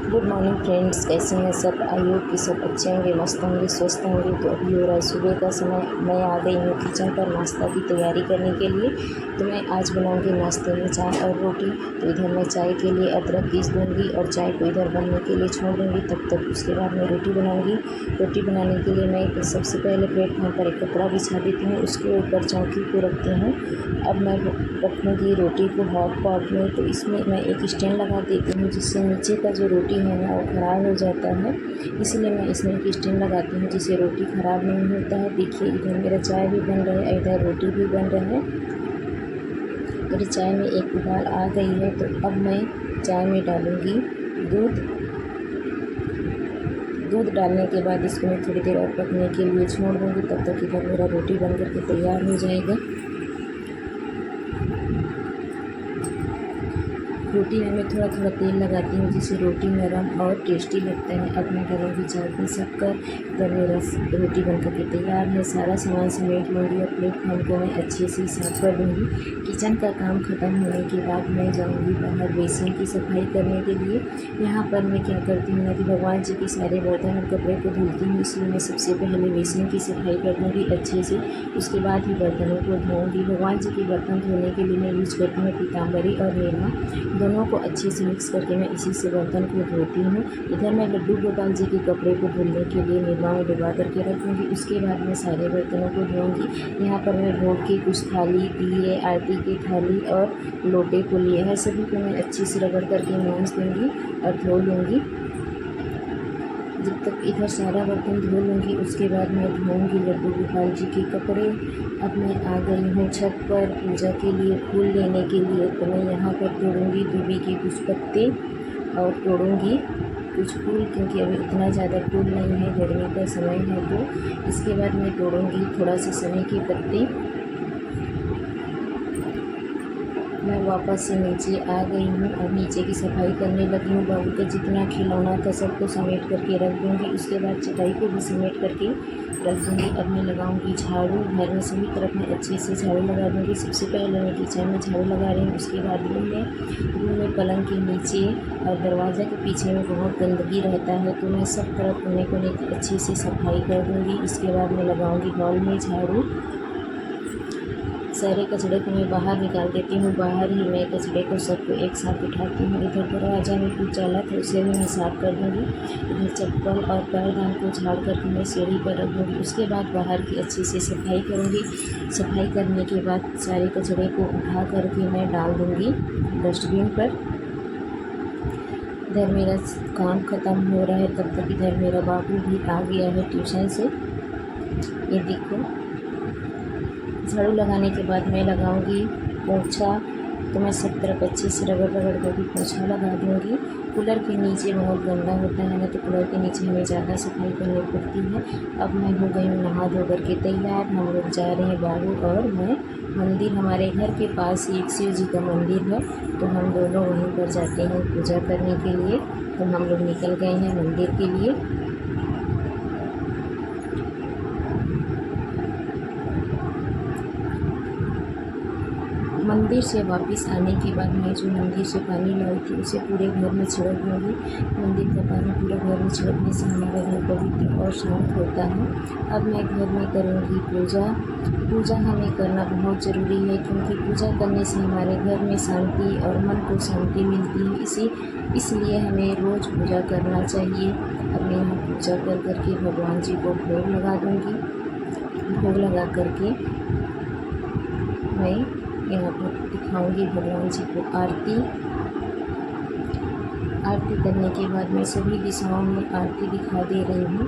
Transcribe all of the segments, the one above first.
Good morning friends, कैसे हैं सब। आई होप कि सब अच्छे होंगे, मस्त होंगे, स्वस्थ होंगे। तो अभी हो रहा है सुबह का समय। मैं आ गई हूँ किचन पर नाश्ता की तैयारी करने के लिए। तो मैं आज बनाऊँगी नाश्ते में चाय और रोटी। तो इधर मैं चाय के लिए अदरक पीस दूँगी और चाय को इधर बनने के लिए छोड़ दूँगी तब तक। उसके बाद मैं रोटी बनाऊँगी। रोटी बनाने के लिए मैं सबसे पहले प्लेटफॉर्म पर एक कपड़ा बिछा देती हूँ, उसके ऊपर चौकी को रखती हूँ। अब मैं रखूँगी रोटी को हॉट पॉट में। तो इसमें मैं एक स्टैंड लगा देती हूँ, जिससे नीचे का जो रोटी है ना वो ख़राब हो जाता है। इसलिए मैं इसमें एक स्टैंड लगाती हूँ, जिससे रोटी ख़राब नहीं होता है। देखिए इधर मेरा चाय भी बन रहा है, इधर रोटी भी बन रहा है। मेरी चाय में एक उबाल आ गई है। तो अब मैं चाय में डालूँगी दूध डालने के बाद इसको मैं थोड़ी देर और पकने के लिए छोड़ दूँगी। तब तक इधर मेरा रोटी बन कर के तैयार हो जाएगा। रोटी में मैं थोड़ा थोड़ा तेल लगाती हूँ, जिससे रोटी नरम और टेस्टी लगता है। अब मैं डालूँगी चाय पी शक्कर। जब मेरा रोटी बनकर के तैयार है, सारा सामान समेट लूँगी और प्लेटफॉर्म को मैं अच्छे से साफ़ कर लूँगी। किचन का काम ख़त्म होने के बाद मैं जाऊँगी बाहर बेसिन की सफाई करने के लिए। यहाँ पर मैं क्या करती हूँ कि भगवान जी के सारे बर्तन और कपड़े को धुलती हूँ, इसलिए मैं सबसे पहले बेसिन की सफाई कर लूँगी अच्छे से। उसके बाद ही बर्तनों को धोऊँगी। भगवान जी के बर्तन धोने के लिए मैं यूज़ करती हूँ पीताम्बरी और निरमा। दोनों को अच्छे से मिक्स करके मैं इसी से बर्तन को धोती हूँ। इधर मैं लड्डू गोपाल जी के कपड़े को धुलने के लिए निरमा में डुबा करके रखूँगी। उसके बाद मैं सारे बर्तनों को धोऊँगी। यहाँ पर मैं भोग के कुछ थाली, दिए, आरती की थाली और लोटे को लिए है। सभी को मैं अच्छे से रगड़ करके मांज दूँगी और धो लूँगी। जब तक इधर सारा बर्तन धो लूँगी, उसके बाद मैं धोऊँगी लड्डू गोपाल जी के कपड़े। अब मैं आ गई हूँ छत पर पूजा के लिए फूल लेने के लिए। तो मैं यहाँ पर तोड़ूँगी दूबी के कुछ पत्ते और तोड़ूँगी कुछ फूल, क्योंकि अभी इतना ज़्यादा फूल नहीं है, गर्मी का समय है। तो इसके बाद मैं तोड़ूँगी थोड़ा सा सनी के पत्ते। मैं वापस से नीचे आ गई हूँ और नीचे की सफाई करने लगी हूँ। बाबू का जितना खिलौना था सबको समेट करके रख दूँगी। उसके बाद चटाई को भी समेट करके रख दूँगी। अब मैं लगाऊँगी झाड़ू। घर में सभी तरफ मैं अच्छे से झाड़ू लगा दूँगी। सबसे पहले मैं किचन में झाड़ू लगा रही हूँ, उसके बाद रूम में पलंग के नीचे और दरवाज़ा के पीछे में बहुत गंदगी रहता है, तो मैं सब तरफ कोने कोने की अच्छे से सफाई कर दूँगी। इसके बाद मैं लगाऊँगी हॉल में झाड़ू। सारे कचड़े को मैं बाहर निकाल देती हूँ। बाहर ही मैं कचड़े को सबको एक साथ उठाती हूँ। इधर दरवाज़ा में कुछ जाला था, उसे भी मैं साफ़ कर दूँगी। इधर चप्पल और पैरदान को झाड़ करके मैं सीढ़ी पर रख दूँगी। उसके बाद बाहर की अच्छे से सफाई करूँगी। सफाई करने के बाद सारे कचड़े को उठा करके मैं डाल दूँगी डस्टबिन पर। इधर मेरा काम ख़त्म हो रहा है, तब तक इधर मेरा बाबू भी आ गया है ट्यूशन से। ये देखो, झाड़ू लगाने के बाद मैं लगाऊंगी पोंछा। तो मैं सब तरफ अच्छे से रगड़ करके पोंछा लगा दूंगी। कूलर के नीचे बहुत गंदा होता है ना, तो कूलर के नीचे हमें ज़्यादा सफाई करनी पड़ती है। अब मैं हो गई हूँ नहा धो करके तैयार। हम लोग जा रहे हैं बाबू और मैं मंदिर। हमारे घर के पास ही एक शिव जी का मंदिर है, तो हम दोनों वहीं पर जाते हैं पूजा करने के लिए। तो हम लोग निकल गए हैं मंदिर के लिए। मंदिर से वापस आने के बाद मैं जो मंदिर से पानी लाई थी उसे पूरे घर में छिड़क दूँगी। मंदिर का पानी पूरे घर में छिड़कने से हमारा घर पवित्र और शांत होता है। अब मैं घर में करूँगी पूजा हमें करना बहुत ज़रूरी है, क्योंकि पूजा करने से हमारे घर में शांति और मन को शांति मिलती है। इसलिए हमें रोज़ पूजा करना चाहिए। अब मैं यहाँ पूजा कर करके भगवान जी को भोग लगा दूँगी। भोग लगा करके मैं यहाँ पर दिखाऊंगी भगवान जी को आरती करने के बाद मैं सभी दिशाओं में आरती दिखा दे रही हूँ।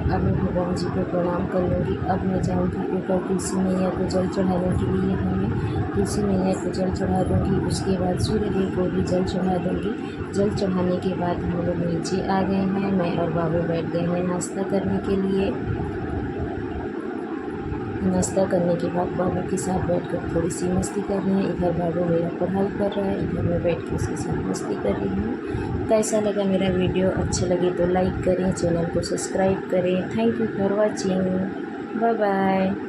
अब मैं भगवान जी को प्रणाम कर लूँगी। अब मैं जाऊँगी ऊपर तुलसी मैया को जल चढ़ाने के लिए। हमें तुलसी मैया को जल चढ़ा दूँगी। उसके बाद सूर्य देव को भी जल चढ़ा दूँगी। जल चढ़ाने के बाद हम लोग नीचे आ गए हैं। मैं और बाबू बैठ गए हैं नाश्ता करने के लिए। नाश्ता करने के बाद बाबू के साथ बैठकर थोड़ी सी मस्ती कर रहे हैं। इधर बाबू मेरा पढ़ाई कर रहा है, इधर मैं बैठ के उसके साथ मस्ती कर रही हूँ। कैसा लगा मेरा वीडियो? अच्छा लगे तो लाइक करें, चैनल को सब्सक्राइब करें। Thank you for watching. Bye bye.